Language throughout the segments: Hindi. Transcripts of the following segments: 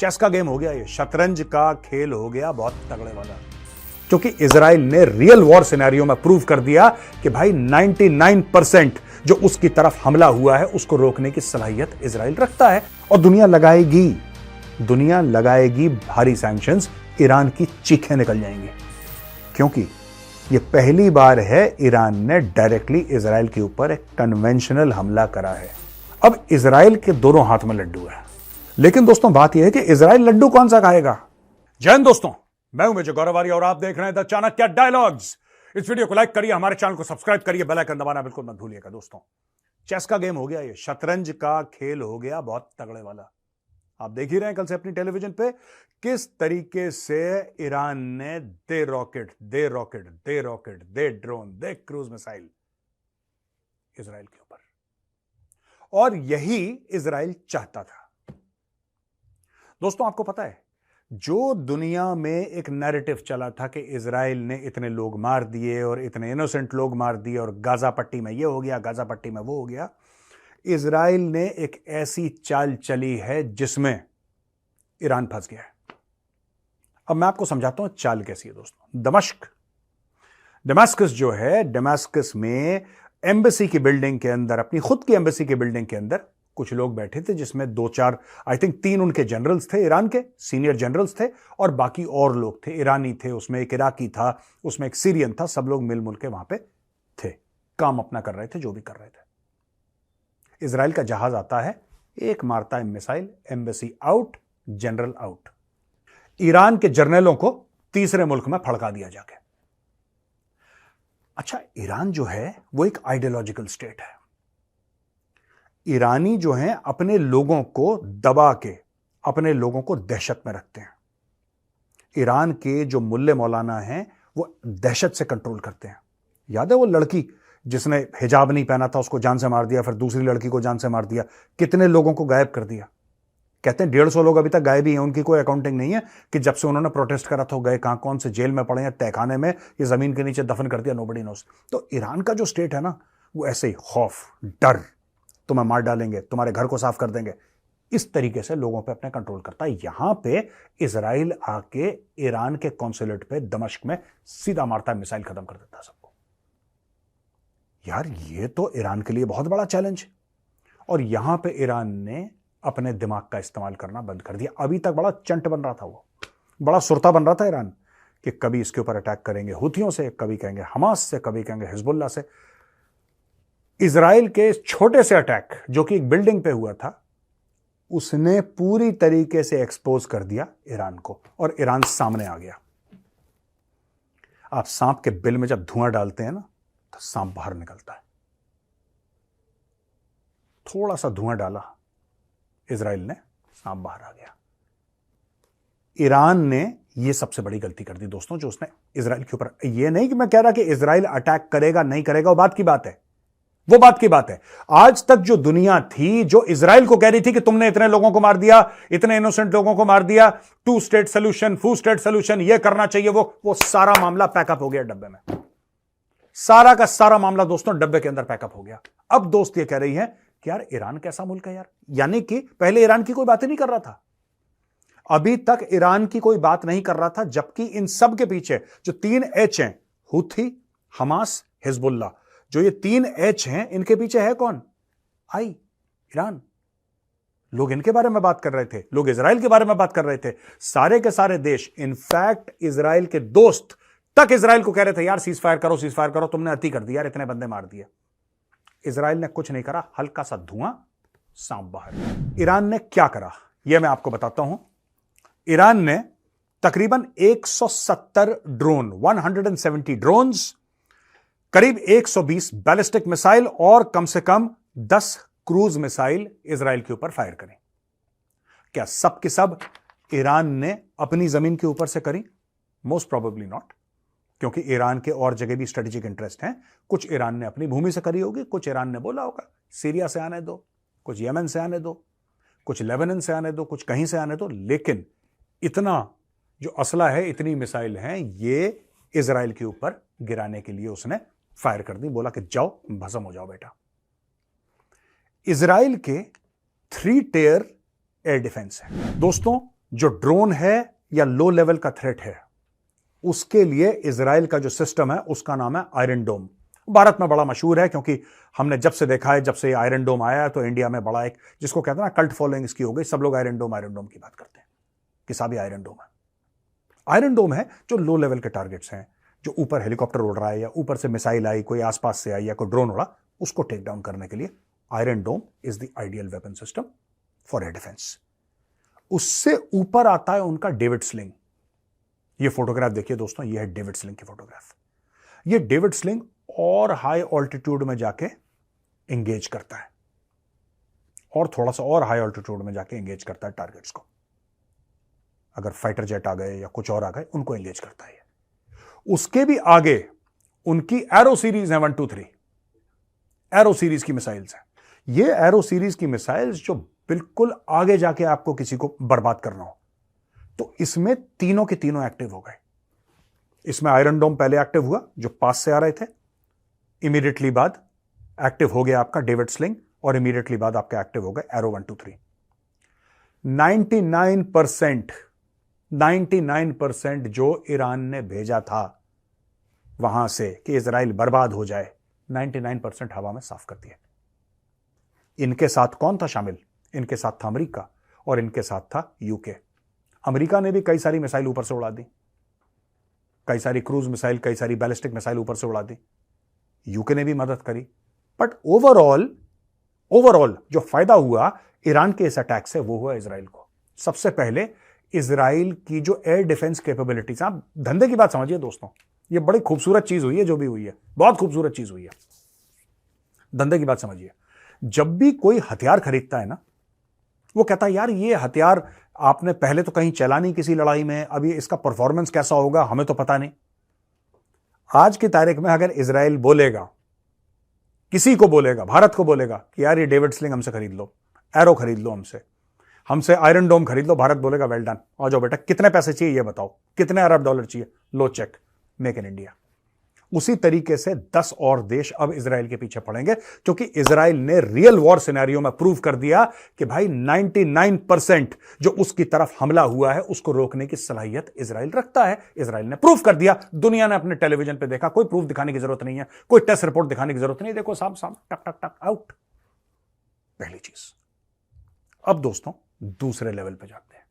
चेस का गेम हो गया, ये शतरंज का खेल हो गया बहुत तगड़े वाला। क्योंकि इजराइल ने रियल वॉर सिनेरियो में प्रूव कर दिया कि भाई 99% जो उसकी तरफ हमला हुआ है उसको रोकने की सलाहियत इजराइल रखता है। और दुनिया लगाएगी भारी सैंक्शंस, ईरान की चीखें निकल जाएंगी। क्योंकि यह पहली बार है ईरान ने डायरेक्टली इजराइल के ऊपर एक कन्वेंशनल हमला करा है। अब इजराइल के दोनों हाथ में लड्डू है, लेकिन दोस्तों बात यह है कि इजराइल लड्डू कौन सा खाएगा। जय हिंद दोस्तों, मैं हूं मेजर गौरव आर्य और आप देख रहे हैं द चाणक्य डायलॉग्स। इस वीडियो को लाइक करिए, हमारे चैनल को सब्सक्राइब करिए, बेल आइकन दबाना बिल्कुल मत भूलिएगा। दोस्तों चेस का गेम हो गया, ये शतरंज का खेल हो गया बहुत तगड़े वाला। आप देख ही रहे हैं कल से अपनी टेलीविजन पे किस तरीके से ईरान ने दे रॉकेट, दे ड्रोन, दे क्रूज मिसाइल इजराइल के ऊपर, और यही इजराइल चाहता था। दोस्तों आपको पता है, जो दुनिया में एक नैरेटिव चला था कि इजराइल ने इतने लोग मार दिए और इतने इनोसेंट लोग मार दिए और गाजा पट्टी में ये हो गया, गाजा पट्टी में वो हो गया, इजराइल ने एक ऐसी चाल चली है जिसमें ईरान फंस गया है। अब मैं आपको समझाता हूं चाल कैसी है। दोस्तों दमास्कस जो है, दमास्कस में एम्बेसी की बिल्डिंग के अंदर, अपनी खुद की एम्बेसी की बिल्डिंग के अंदर कुछ लोग बैठे थे, जिसमें दो चार, आई थिंक 3 उनके जनरल्स थे, ईरान के सीनियर जनरल्स थे, और बाकी और लोग थे, ईरानी थे, उसमें एक इराकी था, उसमें एक सीरियन था। सब लोग मिलजुल के वहां पे थे, काम अपना कर रहे थे, जो भी कर रहे थे। इजराइल का जहाज आता है, एक मारता है missile, embassy out, general out. Iran के जर्नलों को तीसरे मुल्क में फड़का दिया जाके। अच्छा, ईरान जो है वो एक आइडियोलॉजिकल स्टेट है। ईरानी जो हैं अपने लोगों को दबा के अपने लोगों को दहशत में रखते हैं। ईरान के जो मुल्ले मौलाना हैं वो दहशत से कंट्रोल करते हैं। याद है वो लड़की जिसने हिजाब नहीं पहना था, उसको जान से मार दिया, फिर दूसरी लड़की को जान से मार दिया, कितने लोगों को गायब कर दिया। कहते हैं 150 लोग अभी तक गायब ही हैं, उनकी कोई अकाउंटिंग नहीं है कि जब से उन्होंने प्रोटेस्ट करा था गए कहां, कौन से जेल में पड़े हैं, तहखाने में, ये जमीन के नीचे दफन कर दिया, नोबडी नोस। तो ईरान का जो स्टेट है ना, वो ऐसे ही खौफ, डर, तुम्हें मार डालेंगे, तुम्हारे घर को साफ कर देंगे, इस तरीके से लोगों पे अपने कंट्रोल करता है। यहां पे इजराइल आके ईरान के कॉन्सुलेट पे दमिश्क में सीधा मारता है, मिसाइल खत्म कर देता है सबको। यार ये तो ईरान के लिए बहुत बड़ा चैलेंज। और यहां पे ईरान ने अपने दिमाग का इस्तेमाल करना बंद कर दिया। अभी तक बड़ा चंट बन रहा था, वो बड़ा सुरता बन रहा था ईरान, कि कभी इसके ऊपर अटैक करेंगे हुथियों से, कभी कहेंगे हमास से, कभी कहेंगे हिजबुल्लाह से। इजराइल के छोटे से अटैक जो कि एक बिल्डिंग पे हुआ था, उसने पूरी तरीके से एक्सपोज कर दिया ईरान को, और ईरान सामने आ गया। आप सांप के बिल में जब धुआं डालते हैं ना, तो सांप बाहर निकलता है। थोड़ा सा धुआं डाला इजराइल ने, सांप बाहर आ गया। ईरान ने यह सबसे बड़ी गलती कर दी दोस्तों, जो उसने इजराइल के ऊपर, यह नहीं कि मैं कह रहा कि इजराइल अटैक करेगा नहीं करेगा, वो बात की बात है, वो बात की बात है। आज तक जो दुनिया थी जो इजराइल को कह रही थी कि तुमने इतने लोगों को मार दिया, इतने इनोसेंट लोगों को मार दिया, 2 स्टेट सोल्यूशन, 4 स्टेट सोल्यूशन, यह करना चाहिए, वो सारा मामला पैकअप हो गया डब्बे में। सारा का सारा मामला दोस्तों डब्बे के अंदर पैकअप हो गया। अब दोस्त ये कह रही है कि यार ईरान कैसा मुल्क है यार, यानी कि पहले ईरान की कोई बात ही नहीं कर रहा था, अभी तक ईरान की कोई बात नहीं कर रहा था, जबकि इन सब के पीछे जो 3 एच हैं, हुथी, हमास, हिजबुल्लाह, जो ये 3 एच हैं, इनके पीछे है कौन? ईरान। लोग इनके बारे में बात कर रहे थे, लोग इजराइल के बारे में बात कर रहे थे, सारे के सारे देश, इनफैक्ट इजराइल के दोस्त तक इजराइल को कह रहे थे यार सीज फायर करो, तुमने अति कर दिया यार, इतने बंदे मार दिए। इजराइल ने कुछ नहीं करा, हल्का सा धुआं, सांप बाहर। ईरान ने क्या करा यह मैं आपको बताता हूं। ईरान ने तकरीबन 170 ड्रोन, 170 ड्रोन्स, करीब 120 बैलिस्टिक मिसाइल और कम से कम 10 क्रूज मिसाइल इजराइल के ऊपर फायर करी। क्या सब के सब ईरान ने अपनी जमीन के ऊपर से करी? मोस्ट प्रोबेबली नॉट, क्योंकि ईरान के और जगह भी स्ट्रेटेजिक इंटरेस्ट हैं। कुछ ईरान ने अपनी भूमि से करी होगी, कुछ ईरान ने बोला होगा सीरिया से आने दो, कुछ यमन से आने दो, कुछ लेबनान से आने दो, कुछ कहीं से आने दो। लेकिन इतना जो असला है, इतनी मिसाइल हैं, ये इजराइल के ऊपर गिराने के लिए उसने फायर कर दी, बोला कि जाओ भस्म हो जाओ बेटा। इजराइल के 3 टियर एयर डिफेंस है दोस्तों। जो ड्रोन है या लो लेवल का थ्रेट है, उसके लिए इजराइल का जो सिस्टम है उसका नाम है आयरन डोम। भारत में बड़ा मशहूर है क्योंकि हमने जब से देखा है, जब से आयरन डोम आया है, तो इंडिया में बड़ा एक, जिसको कहते हैं ना कल्ट फॉलोइंग इसकी हो गई। सब लोग आयरन डोम की बात करते हैं कि साहब आयरन डोम है। आयरन डोम है जो लो लेवल के टारगेट्स हैं, जो ऊपर हेलीकॉप्टर उड़ रहा है या ऊपर से मिसाइल आई, कोई आसपास से आई या कोई ड्रोन उड़ा, उसको टेक डाउन करने के लिए iron dome is the ideal weapon system for air defence. उससे ऊपर आता है उनका डेविड स्लिंग। ये फोटोग्राफ देखिए दोस्तों, ये है डेविड स्लिंग की फोटोग्राफ। ये डेविड स्लिंग और हाई ऑल्टीट्यूड में जाके एंगेज करता है, और थोड़ा सा और हाई ऑल्टीट्यूड में जाके एंगेज करता है टारगेट्स को। अगर फाइटर जेट आ गए या कुछ और आ गए, उनको एंगेज करता है। उसके भी आगे उनकी एरो सीरीज है 1 2 3, एरो सीरीज की मिसाइल्स हैं। ये एरो सीरीज की मिसाइल्स जो बिल्कुल आगे जाके आपको किसी को बर्बाद करना हो, तो इसमें तीनों के तीनों एक्टिव हो गए। इसमें आयरन डोम पहले एक्टिव हुआ, जो पास से आ रहे थे। इमीडिएटली बाद एक्टिव हो गया आपका डेविड स्लिंग, और इमीडिएटली बाद आपका एक्टिव हो गए एरो 1 2 3। 99% जो ईरान ने भेजा था वहां से कि इजराइल बर्बाद हो जाए, 99% हवा में साफ कर दिया। इनके साथ कौन था शामिल? इनके साथ था अमेरिका, और इनके साथ था यूके। अमेरिका ने भी कई सारी मिसाइल ऊपर से उड़ा दी, कई सारी क्रूज मिसाइल, कई सारी बैलिस्टिक मिसाइल ऊपर से उड़ा दी। यूके ने भी मदद करी। बट ओवरऑल जो फायदा हुआ ईरान के इस अटैक से, वो हुआ इजराइल को। सबसे पहले इजराइल की जो एयर डिफेंस कैपेबिलिटीज, आप धंधे की बात समझिए दोस्तों, ये बड़ी खूबसूरत चीज हुई है, जो भी हुई है बहुत खूबसूरत चीज हुई है। धंधे की बात समझिए, जब भी कोई हथियार खरीदता है ना, वो कहता है यार ये हथियार आपने पहले तो कहीं चला नहीं किसी लड़ाई में, अभी इसका परफॉर्मेंस कैसा होगा हमें तो पता नहीं। आज की तारीख में अगर इजराइल बोलेगा, किसी को बोलेगा, भारत को बोलेगा कि यार ये डेविड स्लिंग हमसे खरीद लो, एरो खरीद लो, हमसे आयरन डोम खरीद लो, भारत बोलेगा वेल डन, आ जाओ बेटा, कितने पैसे चाहिए ये बताओ, कितने अरब डॉलर चाहिए, लो चेक, मेक इन इंडिया। उसी तरीके से 10 और देश अब इजराइल के पीछे पड़ेंगे, क्योंकि इजराइल ने रियल वॉर सिनेरियो में प्रूव कर दिया कि भाई 99% जो उसकी तरफ हमला हुआ है उसको रोकने की सलाहियत इजराइल रखता है। इजराइल ने प्रूव कर दिया, दुनिया ने अपने टेलीविजन पे देखा, कोई प्रूफ दिखाने की जरूरत नहीं है, कोई टेस्ट रिपोर्ट दिखाने की जरूरत नहीं, देखो साहब टक टक टक आउट। पहली चीज। अब दोस्तों दूसरे लेवल पे जाते हैं।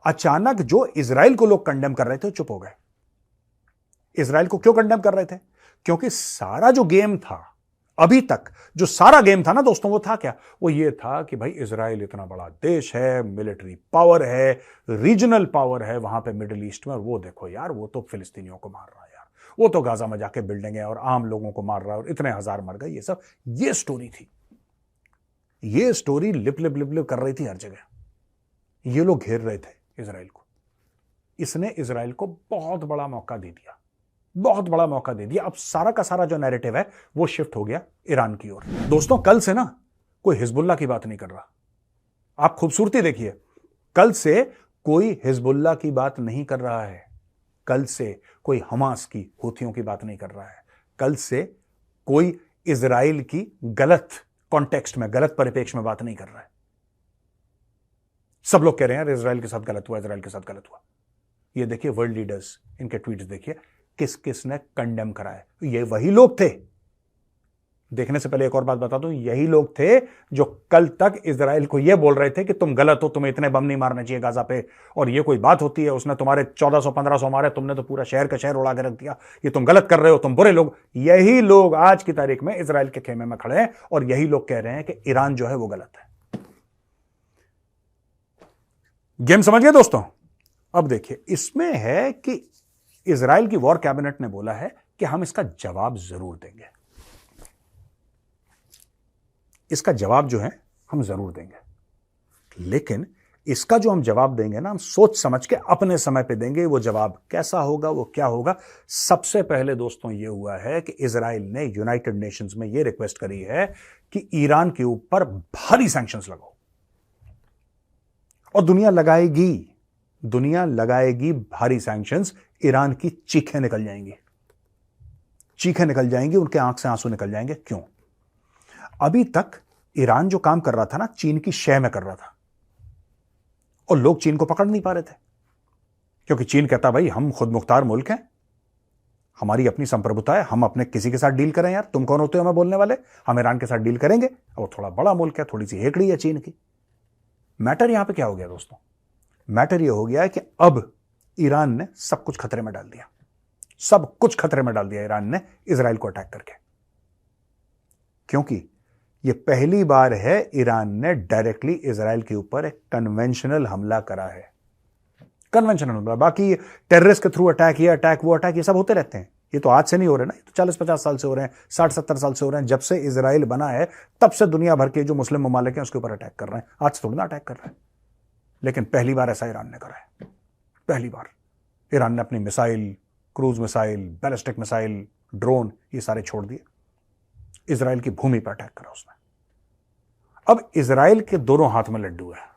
अचानक जो इजराइल को लोग कंडेम कर रहे थे चुप हो गए। इजराइल को क्यों कंडेम कर रहे थे? क्योंकि सारा जो गेम था अभी तक, जो सारा गेम था ना दोस्तों, वो था क्या? वो ये था कि भाई इजराइल इतना बड़ा देश है, मिलिट्री पावर है, रीजनल पावर है वहां पे मिडिल ईस्ट में, और वो देखो यार वो तो फिलिस्तीनियों को मार रहा है यार, वो तो गाजा में जाके बिल्डिंग है और आम लोगों को मार रहा है और इतने हजार मर गए। ये स्टोरी थी। ये story lip lip lip lip कर रही थी हर जगह। ये लोग घेर रहे थे इजराइल को। इसने इजराइल को बहुत बड़ा मौका दे दिया, बहुत बड़ा मौका दे दिया। अब सारा का सारा जो नैरेटिव है वो शिफ्ट हो गया ईरान की ओर। दोस्तों कल से ना कोई हिजबुल्लाह की बात नहीं कर रहा। आप खूबसूरती देखिए, कल से कोई हिजबुल्लाह की बात नहीं कर रहा है, कल से कोई हमास की, हूथियों की बात नहीं कर रहा है, कल से कोई इजराइल की गलत कॉन्टेक्स्ट में, गलत परिप्रेक्ष्य में बात नहीं कर रहा है। सब लोग कह रहे हैं यार इजराइल के साथ गलत हुआ, इजराइल के साथ गलत हुआ। ये देखिए वर्ल्ड लीडर्स, इनके ट्वीट्स देखिए, किस किस ने कंडेम करा है। ये वही लोग थे, देखने से पहले एक और बात बता दूं, यही लोग थे जो कल तक इजराइल को ये बोल रहे थे कि तुम गलत हो, तुम्हें इतने बम नहीं मारने चाहिए गाजा पे, और ये कोई बात होती है, उसने तुम्हारे 1400-1500 मारे, तुमने तो पूरा शहर का शहर उड़ा के रख दिया, ये तुम गलत कर रहे हो, तुम बुरे लोग। यही लोग आज की तारीख में इजराइल के खेमे में खड़े हैं, और यही लोग कह रहे हैं कि ईरान जो है वो गलत है। गेम समझ गए दोस्तों? अब देखिए, इसमें है कि इजराइल की वॉर कैबिनेट ने बोला है कि हम इसका जवाब जरूर देंगे, इसका जवाब जो है हम जरूर देंगे, लेकिन इसका जो हम जवाब देंगे ना, हम सोच समझ के अपने समय पे देंगे। वो जवाब कैसा होगा, वो क्या होगा? सबसे पहले दोस्तों ये हुआ है कि इजराइल ने यूनाइटेड नेशंस में ये रिक्वेस्ट करी है कि ईरान के ऊपर भारी सैंक्शंस लगाओ, और दुनिया लगाएगी भारी सैंक्शंस। ईरान की चीखें निकल जाएंगी, उनके आंख से आंसू निकल जाएंगे। क्यों? अभी तक ईरान जो काम कर रहा था ना, चीन की शय में कर रहा था, और लोग चीन को पकड़ नहीं पा रहे थे, क्योंकि चीन कहता भाई हम खुद मुख्तार मुल्क हैं, हमारी अपनी संप्रभुता है, हम अपने किसी के साथ डील करें यार, तुम कौन होते हो हमें बोलने वाले, हम ईरान के साथ डील करेंगे। और थोड़ा बड़ा मुल्क है, थोड़ी सी हेकड़ी है चीन की। मैटर यहां पे क्या हो गया दोस्तों? मैटर यह हो गया है कि अब ईरान ने सब कुछ खतरे में डाल दिया, सब कुछ खतरे में डाल दिया ईरान ने इजराइल को अटैक करके। क्योंकि यह पहली बार है ईरान ने डायरेक्टली इजराइल के ऊपर एक कन्वेंशनल हमला करा है। कन्वेंशनल हमला, बाकी टेररिस्ट के थ्रू अटैक, ये अटैक वो अटैक, ये सब होते रहते हैं। ये तो आज से नहीं हो रहे ना, ये तो 40-50 साल से हो रहे हैं, 60-70 साल से हो रहे हैं। जब से इजराइल बना है तब से दुनिया भर के जो मुस्लिम ममालिक हैं उसके ऊपर अटैक कर रहे हैं, आज थोड़ी ना अटैक कर रहे हैं। लेकिन पहली बार ऐसा ईरान ने करा है, पहली बार ईरान ने अपनी missile, cruise missile, ballistic missile, drone, ये सारे छोड़ दिए, इजराइल की भूमि पर अटैक करा उसने। अब इजराइल के दोनों हाथ में लड्डू है,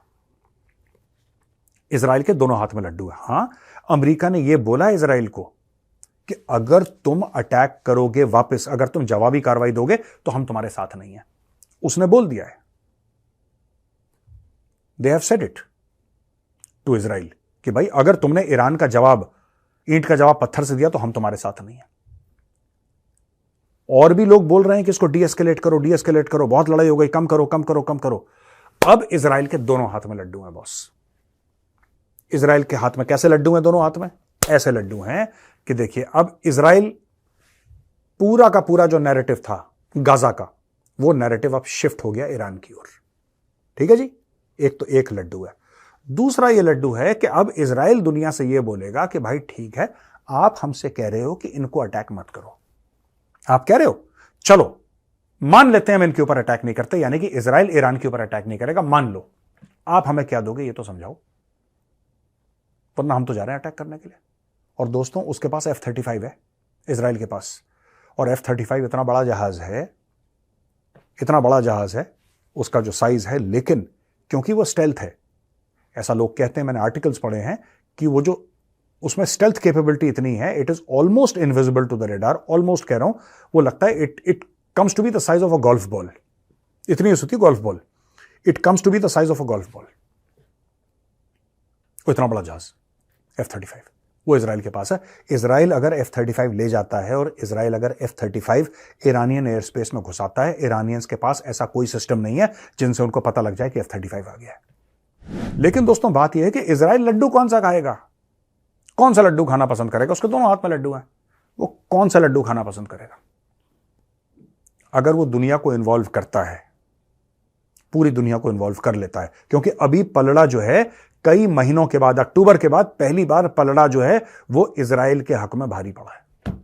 इजराइल के दोनों हाथ में लड्डू है। हां, अमेरिका ने यह बोला इजराइल को कि अगर तुम अटैक करोगे वापस, अगर तुम जवाबी कार्रवाई दोगे तो हम तुम्हारे साथ नहीं है, उसने बोल दिया है। They have said it to Israel कि भाई अगर तुमने ईरान का जवाब, ईंट का जवाब पत्थर से दिया तो हम तुम्हारे साथ नहीं है। और भी लोग बोल रहे हैं कि इसको डीएस्केलेट करो, डीएस्केलेट करो, बहुत लड़ाई हो गई, कम करो, कम करो, कम करो। अब इजराइल के दोनों हाथ में लड्डू हैं बॉस। इजराइल के हाथ में कैसे लड्डू हैं? दोनों हाथ में ऐसे लड्डू हैं कि देखिए, अब इजराइल पूरा का पूरा जो नैरेटिव था गाजा का, वो नैरेटिव अब शिफ्ट हो गया ईरान की ओर। ठीक है जी, एक तो एक लड्डू है। दूसरा ये लड्डू है कि अब इजराइल दुनिया से ये बोलेगा कि भाई ठीक है, आप हमसे कह रहे हो कि इनको अटैक मत करो, आप कह रहे हो, चलो मान लेते हैं हम इनके ऊपर अटैक नहीं करते, यानी कि इजराइल ईरान के ऊपर अटैक नहीं करेगा, मान लो। आप हमें क्या दोगे ये तो समझाओ, वरना हम तो जा रहे हैं अटैक करने के लिए। और दोस्तों, उसके पास F-35 है इजराइल के पास, और F-35 इतना बड़ा जहाज है, इतना बड़ा जहाज है, उसका जो साइज है, लेकिन क्योंकि वो स्टेल्थ है, ऐसा लोग कहते हैं, मैंने आर्टिकल्स पढ़े हैं कि वो जो उसमें स्टेल्थ कैपेबिलिटी इतनी है, it is almost invisible to the radar. Almost कह रहा हूं, वो लगता है it comes to be the size of a golf ball, इतनी होती है golf ball, it comes to be the size of a golf ball. वो इतना बड़ा जहाज F-35 वो इजराइल के पास है। इजराइल अगर F-35 ले जाता है और इजराइल अगर F-35 ईरानियन एयर स्पेस में घुसाता है, ईरानियंस के पास ऐसा कोई सिस्टम नहीं है जिनसे उनको पता लग जाए कि F-35 आ गया है। लेकिन दोस्तों, बात यह है कि इजराइल लड्डू कौन सा खाएगा, कौन सा लड्डू खाना पसंद करेगा? उसके दोनों हाथ में लड्डू है, वो कौन सा लड्डू खाना पसंद करेगा? अगर वो दुनिया को इन्वॉल्व करता है, पूरी दुनिया को इन्वॉल्व कर लेता है, क्योंकि अभी पलड़ा जो है कई महीनों के बाद, अक्टूबर के बाद पहली बार पलड़ा जो है वो इजराइल के हक में भारी पड़ा है।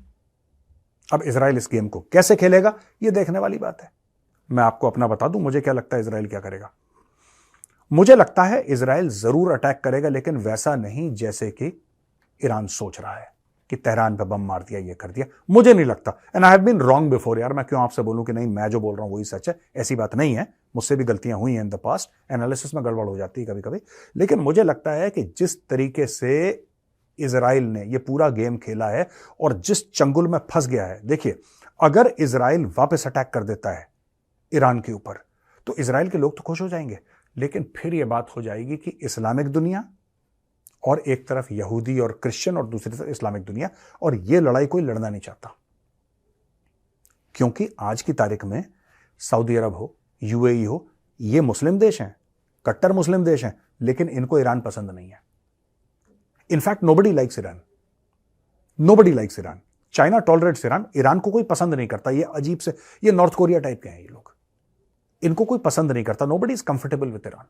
अब इजराइल इस गेम को कैसे खेलेगा ये देखने वाली बात है। मैं आपको अपना बता दूं, मुझे क्या लगता है इजराइल क्या करेगा। मुझे लगता है इजराइल जरूर अटैक करेगा, लेकिन वैसा नहीं जैसे कि ईरान सोच रहा है कि तेहरान पे बम मार दिया, ये कर दिया। मुझे नहीं लगता, and I have been wrong before. यार मैं क्यों आपसे बोलूं कि नहीं, मैं जो बोल रहा हूं वही सच है, ऐसी बात नहीं है। मुझसे भी गलतियां हुई हैं इन द पास्ट, एनालिसिस में गड़बड़ हो जाती है कभी कभी। लेकिन मुझे लगता है कि जिस तरीके से इजराइल ने ये पूरा गेम खेला है और जिस चंगुल में फंस गया है, देखिए अगर इजराइल वापस अटैक कर देता है ईरान के ऊपर तो इजराइल के लोग तो खुश हो जाएंगे, लेकिन फिर यह बात हो जाएगी कि इस्लामिक दुनिया और एक तरफ यहूदी और क्रिश्चियन और दूसरी तरफ इस्लामिक दुनिया, और यह लड़ाई कोई लड़ना नहीं चाहता। क्योंकि आज की तारीख में सऊदी अरब हो, यूएई हो, ये मुस्लिम देश हैं, कट्टर मुस्लिम देश हैं, लेकिन इनको ईरान पसंद नहीं है। In fact nobody likes Iran, nobody likes Iran. China tolerates Iran, Iran को कोई पसंद नहीं करता। ये अजीब से, ये नॉर्थ कोरिया टाइप के हैं ये लोग, इनको कोई पसंद नहीं करता। Nobody is comfortable with Iran.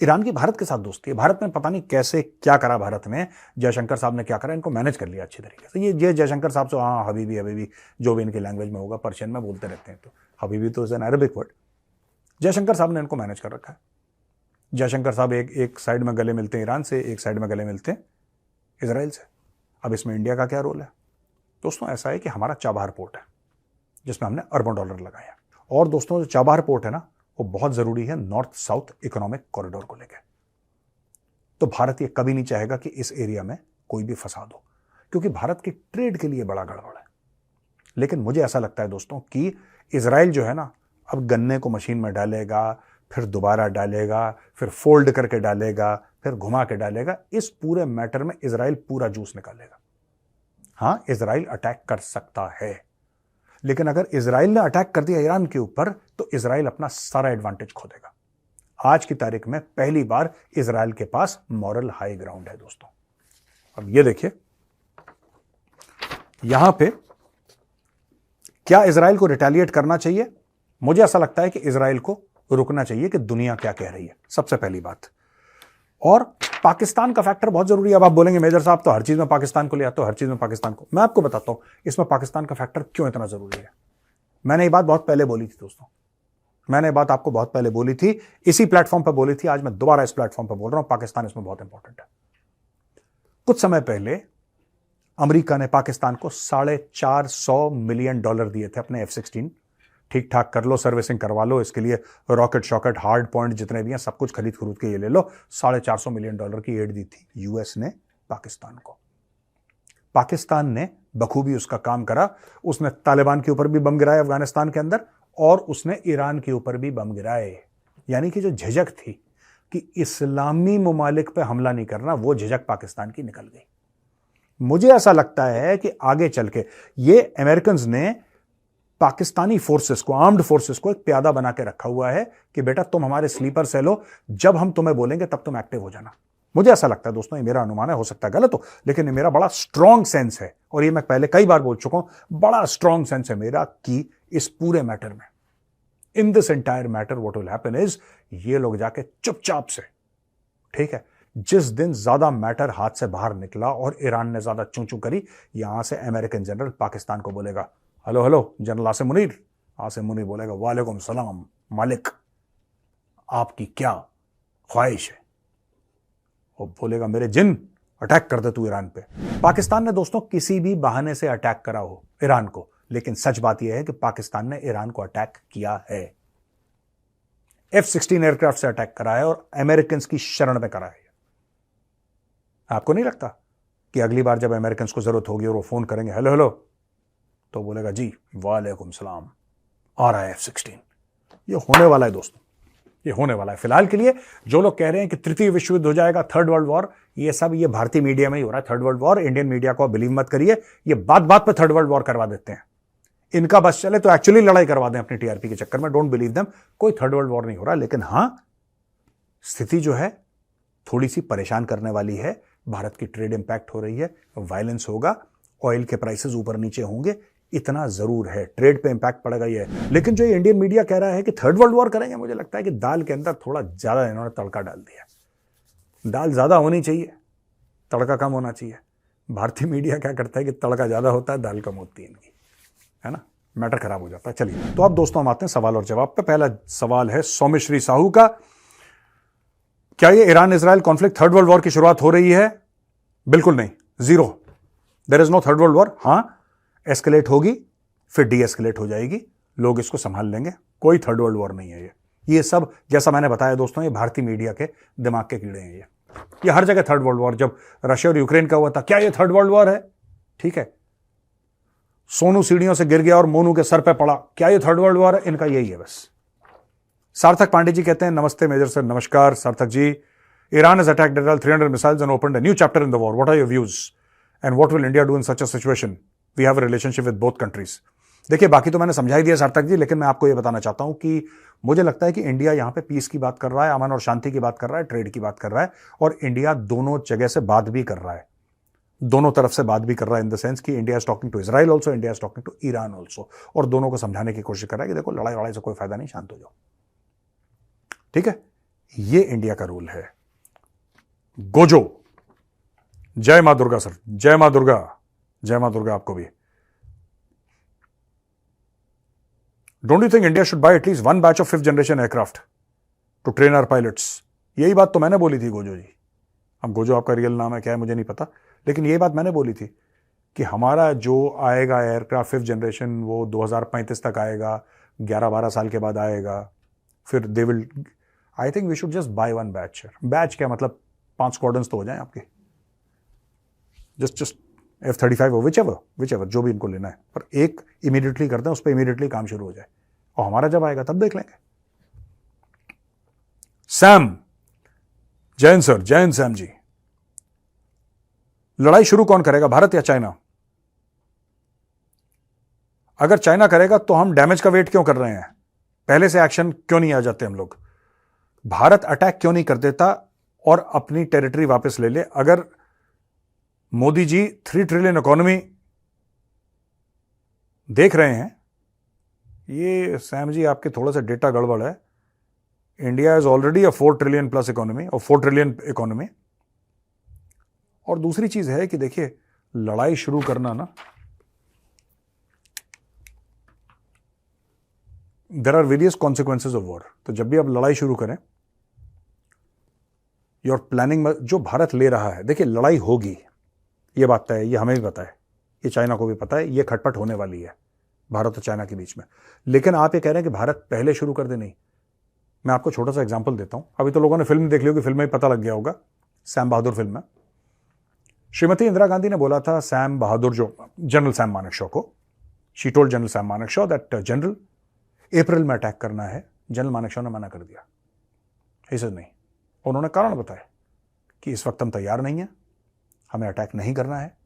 Iran की भारत के साथ दोस्ती है। भारत ने पता नहीं कैसे क्या करा, भारत ने, जयशंकर साहब ने क्या करा, इनको मैनेज कर लिया अच्छी तरीके से। ये जयशंकर साहब से हाँ हबीबी हबीबी जो भी इनकी लैंग्वेज में होगा, पर्शियन में बोलते रहते हैं, तो हबीबी तो is an Arabic word. Jaishankar साहब ने इनको मैनेज कर रखा है। जयशंकर साहब एक साइड में गले मिलते हैं ईरान से, एक साइड में गले मिलते हैं इजराइल से। अब इसमें इंडिया का क्या रोल है दोस्तों? ऐसा है कि हमारा चाबहार पोर्ट है जिसमें हमने अरबों डॉलर लगाया, और दोस्तों जो चाबहार पोर्ट है ना, वो बहुत जरूरी है नॉर्थ साउथ इकोनॉमिक कॉरिडोर को लेकर। तो भारत ये कभी नहीं चाहेगा कि इस एरिया में कोई भी फसाद हो, क्योंकि भारत की ट्रेड के लिए बड़ा गड़बड़ है। लेकिन मुझे ऐसा लगता है दोस्तों कि इजराइल जो है ना, अब गन्ने को मशीन में डालेगा, फिर दोबारा डालेगा, फिर फोल्ड करके डालेगा, फिर घुमा के डालेगा। इस पूरे मैटर में इजराइल पूरा जूस निकालेगा। हां, इजराइल अटैक कर सकता है, लेकिन अगर इजराइल ने अटैक कर दिया ईरान के ऊपर तो इजराइल अपना सारा एडवांटेज खो देगा। आज की तारीख में पहली बार इजराइल के पास मॉरल हाई ग्राउंड है दोस्तों। अब ये देखिए, यहां पे क्या इजराइल को रिटेलिएट करना चाहिए? मुझे ऐसा लगता है कि इजराइल को रुकना चाहिए कि दुनिया क्या कह रही है, सबसे पहली बात। और पाकिस्तान का फैक्टर बहुत जरूरी है। अब आप बोलेंगे मेजर साहब तो हर चीज में पाकिस्तान को ले आते हो, हर चीज में पाकिस्तान को। मैं आपको बताता हूं इसमें पाकिस्तान का फैक्टर क्यों इतना जरूरी है। मैंने ये बात बहुत पहले बोली थी दोस्तों, मैंने ये बात आपको बहुत पहले बोली थी, इसी प्लेटफॉर्म पर बोली थी। आज मैं दोबारा इस प्लेटफॉर्म पर बोल रहा हूं, पाकिस्तान इसमें बहुत इंपॉर्टेंट है। कुछ समय पहले अमेरिका ने पाकिस्तान को $450 मिलियन दिए थे अपने F-16। ठीक ठाक कर लो, सर्विसिंग करवा लो, इसके लिए रॉकेट शॉकेट हार्ड पॉइंट जितने भी हैं सब कुछ खरीद के ये ले लो। $450 मिलियन की एड दी थी यूएस ने पाकिस्तान को। पाकिस्तान ने बखूबी उसका काम करा। उसने तालिबान के ऊपर भी बम गिराए अफगानिस्तान के अंदर, और उसने ईरान के ऊपर भी बम गिराए। यानी कि जो झिझक थी कि इस्लामी ममालिक पे हमला नहीं करना, वो झिझक पाकिस्तान की निकल गई। मुझे ऐसा लगता है कि आगे चल के ये अमेरिकन्स ने पाकिस्तानी फोर्सेस को, आर्म्ड फोर्सेस को एक प्यादा बना के रखा हुआ है कि बेटा तुम हमारे स्लीपर सेल हो, जब हम तुम्हें बोलेंगे तब तुम एक्टिव हो जाना। मुझे ऐसा लगता है दोस्तों, ये मेरा अनुमान है, हो सकता है गलत हो, लेकिन ये मेरा बड़ा स्ट्रॉन्ग सेंस है, और ये मैं पहले कई बार बोल चुका हूं, बड़ा स्ट्रॉन्ग सेंस है मेरा कि इस पूरे मैटर में, in this entire matter what will happen is, ये लोग जाके चुपचाप से, ठीक है, जिस दिन ज्यादा मैटर हाथ से बाहर निकला और ईरान ने ज्यादा चूं चूं करी, यहां से अमेरिकन जनरल पाकिस्तान को बोलेगा hello hello general Asim Munir. Asim Munir बोलेगा वालेकुम सलाम मालिक, आपकी क्या ख्वाहिश है? वो बोलेगा मेरे जिन, अटैक कर दे तू ईरान पे। पाकिस्तान ने दोस्तों किसी भी बहाने से अटैक करा हो ईरान को, लेकिन सच बात यह है कि पाकिस्तान ने ईरान को अटैक किया है। F-16 एयरक्राफ्ट से अटैक करा है और अमेरिकन की शरण में करा है। आपको नहीं लगता कि अगली बार जब अमेरिकन को जरूरत होगी और वो फोन करेंगे हेलो हेलो, तो बोलेगा जी वालेकुम सलाम, आ रहा है F-16। ये होने वाला है दोस्तों, ये होने वाला है। फिलहाल के लिए जो लोग कह रहे हैं कि तृतीय विश्व युद्ध हो जाएगा, थर्ड वर्ल्ड वॉर, ये सब ये भारतीय मीडिया में ही हो रहा है। Third world war, Indian media को बिलीव मत करिए, ये बात बात पे थर्ड वर्ल्ड वॉर करवा देते हैं। इनका बस चले तो एक्चुअली लड़ाई करवा दें अपनी टीआरपी के चक्कर में। डोंट बिलीव देम, कोई थर्ड वर्ल्ड वॉर नहीं हो रहा। लेकिन हां, स्थिति जो है थोड़ी सी परेशान करने वाली है। भारत की ट्रेड इंपैक्ट हो रही है, वायलेंस होगा, ऑयल के प्राइसेस ऊपर नीचे होंगे, इतना जरूर है, ट्रेड पे इंपैक्ट पड़ेगा ये। लेकिन जो ये इंडियन मीडिया कह रहा है कि थर्ड वर्ल्ड वॉर करेंगे, मुझे लगता है कि दाल के अंदर थोड़ा ज्यादा इन्होंने तड़का डाल दिया। दाल ज्यादा होनी चाहिए, तड़का कम होना चाहिए। भारतीय मीडिया क्या करता है कि तड़का ज्यादा होता है, दाल कम होती है इनकी, है ना, मैटर खराब हो जाता है। चलिए, तो अब दोस्तों हम आते हैं सवाल और जवाब पे। पहला सवाल है सौमिश्री साहू का, क्या ये Iran Israel conflict third world war की शुरुआत हो रही है? बिल्कुल नहीं, zero, there is no third world war. हां, एस्केलेट होगी, फिर डी एस्केलेट हो जाएगी, लोग इसको संभाल लेंगे, कोई थर्ड वर्ल्ड वॉर नहीं है ये सब जैसा मैंने बताया दोस्तों, ये भारतीय मीडिया के दिमाग के कीड़े हैं ये हर जगह थर्ड वर्ल्ड वॉर। जब रशिया और यूक्रेन का हुआ था, क्या ये थर्ड वर्ल्ड वॉर है? ठीक है, सोनू सीढ़ियों से गिर गया और मोनू के सर पे पड़ा, क्या ये थर्ड वर्ल्ड वॉर है? इनका यही है बस। सार्थक पांडे जी कहते हैं नमस्ते मेजर सर। नमस्कार Sarthak ji. Iran has attacked Israel 300 missiles and opened a new chapter in the war. What are your views? And what will India do in such a situation? We have a relationship with both countries. देखिए, बाकी तो मैंने समझा ही दिया सार्थक जी, लेकिन मैं आपको यह बताना चाहता हूं कि मुझे लगता है कि इंडिया यहां पे पीस की बात कर रहा है, अमन और शांति की बात कर रहा है, ट्रेड की बात कर रहा है, और इंडिया दोनों जगह से बात भी कर रहा है, दोनों तरफ से बात भी कर रहा है, इन द सेंस कि India is talking to Israel also, India is talking to Iran also, और दोनों को समझाने की कोशिश कर रहा है कि देखो लड़ाई से कोई फायदा नहीं, शांत हो जाओ। ठीक है, ये इंडिया का रूल है। गोजो, जय मां दुर्गा सर, जय मां दुर्गा, जय मां दुर्गा आपको भी। Don't you think India should buy at least one batch of 5th generation aircraft to train our pilots? यही बात तो मैंने बोली थी गोजो जी। अब गोजो आपका रियल नाम है क्या है मुझे नहीं पता, लेकिन यही बात मैंने बोली थी कि हमारा जो आएगा एयरक्राफ्ट 5th जनरेशन वो 2035 तक आएगा, 11-12 साल के बाद आएगा, फिर they will, I think we should just buy one batch. Batch क्या मतलब, 5 स्क्वाड्रंस तो हो जाएं आपके, जस्ट F-35 हो, विचेवर जो भी इनको लेना है, पर एक इमीडिएटली करते हैं, उस पर इमीडिएटली काम शुरू हो जाए, और हमारा जब आएगा तब देख लेंगे। Sam, Jain sir, Jain Sam ji, लड़ाई शुरू कौन करेगा, भारत या चाइना? अगर चाइना करेगा तो हम डैमेज का वेट क्यों कर रहे हैं? पहले से एक्शन क्यों नहीं आ जाते हम लोग? भारत अटैक क्यों नहीं कर देता और अपनी टेरिटरी वापस ले ले? अगर मोदी जी 3 ट्रिलियन इकोनॉमी देख रहे हैं, ये सैम जी आपके थोड़ा सा डेटा गड़बड़ है। India is already a 4 trillion plus economy और 4 ट्रिलियन इकोनॉमी। और दूसरी चीज है कि देखिए, लड़ाई शुरू करना ना, there are various consequences of war. तो जब भी आप लड़ाई शुरू करें, योर प्लानिंग जो भारत ले रहा है, देखिए लड़ाई होगी, ये बात तय है, ये हमें भी पता है, ये चाइना को भी पता है, ये खटपट होने वाली है भारत और चाइना के बीच में। लेकिन आप ये कह रहे हैं कि भारत पहले शुरू कर दे, नहीं। मैं आपको छोटा सा एग्जांपल देता हूं। अभी तो लोगों ने फिल्म देख ली होगी, फिल्म में ही पता लग गया होगा, सैम बहादुर फिल्म में श्रीमती इंदिरा गांधी ने बोला था सैम बहादुर, जो जनरल सैम मानेकशॉ को, she told general Sam Manekshaw that general April में अटैक करना है। जनरल मानेकशॉ ने मना कर दिया, ही सेड नहीं। उन्होंने कारण बताया कि इस वक्त हम तैयार नहीं हैं, हमें अटैक नहीं करना है,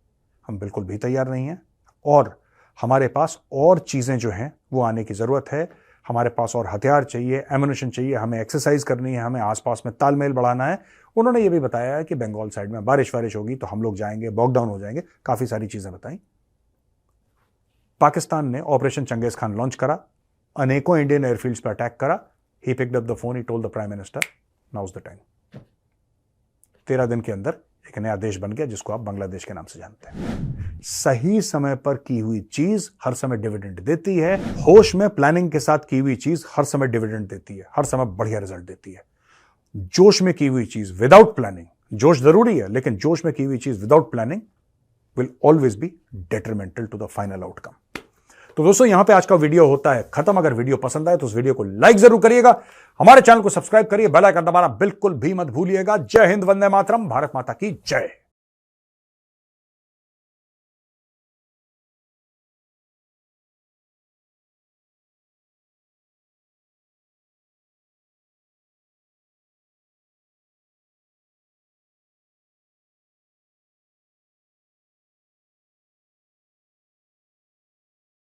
हम बिल्कुल भी तैयार नहीं हैं, और हमारे पास और चीजें जो हैं वो आने की जरूरत है, हमारे पास और हथियार चाहिए, एम्युनिशन चाहिए, हमें एक्सरसाइज करनी है, हमें आसपास में तालमेल बढ़ाना है। उन्होंने ये भी बताया है कि बंगाल साइड में बारिश होगी तो हम लोग जाएंगे, बॉकडाउन हो जाएंगे, काफी सारी चीजें बताई। पाकिस्तान ने ऑपरेशन चंगेज खान लॉन्च करा, अनेकों इंडियन एयरफील्ड्स पर अटैक करा। He picked up the phone, he told the prime minister, now's the time. 13 दिन के अंदर एक नया देश बन गया जिसको आप बांग्लादेश के नाम से जानते हैं। सही समय पर की हुई चीज हर समय डिविडेंड देती है। होश में प्लानिंग के साथ की हुई चीज हर समय डिविडेंड देती है, हर समय बढ़िया रिजल्ट देती है। जोश में की हुई चीज विदाउट प्लानिंग, जोश जरूरी है लेकिन जोश में की हुई चीज without planning will always be detrimental to the final outcome. तो दोस्तों, यहां पे आज का वीडियो होता है खत्म। अगर वीडियो पसंद आए तो उस वीडियो को लाइक जरूर करिएगा, हमारे चैनल को सब्सक्राइब करिए, बेल आइकन दबाना बिल्कुल भी मत भूलिएगा। जय हिंद, वंदे मातरम, भारत माता की जय।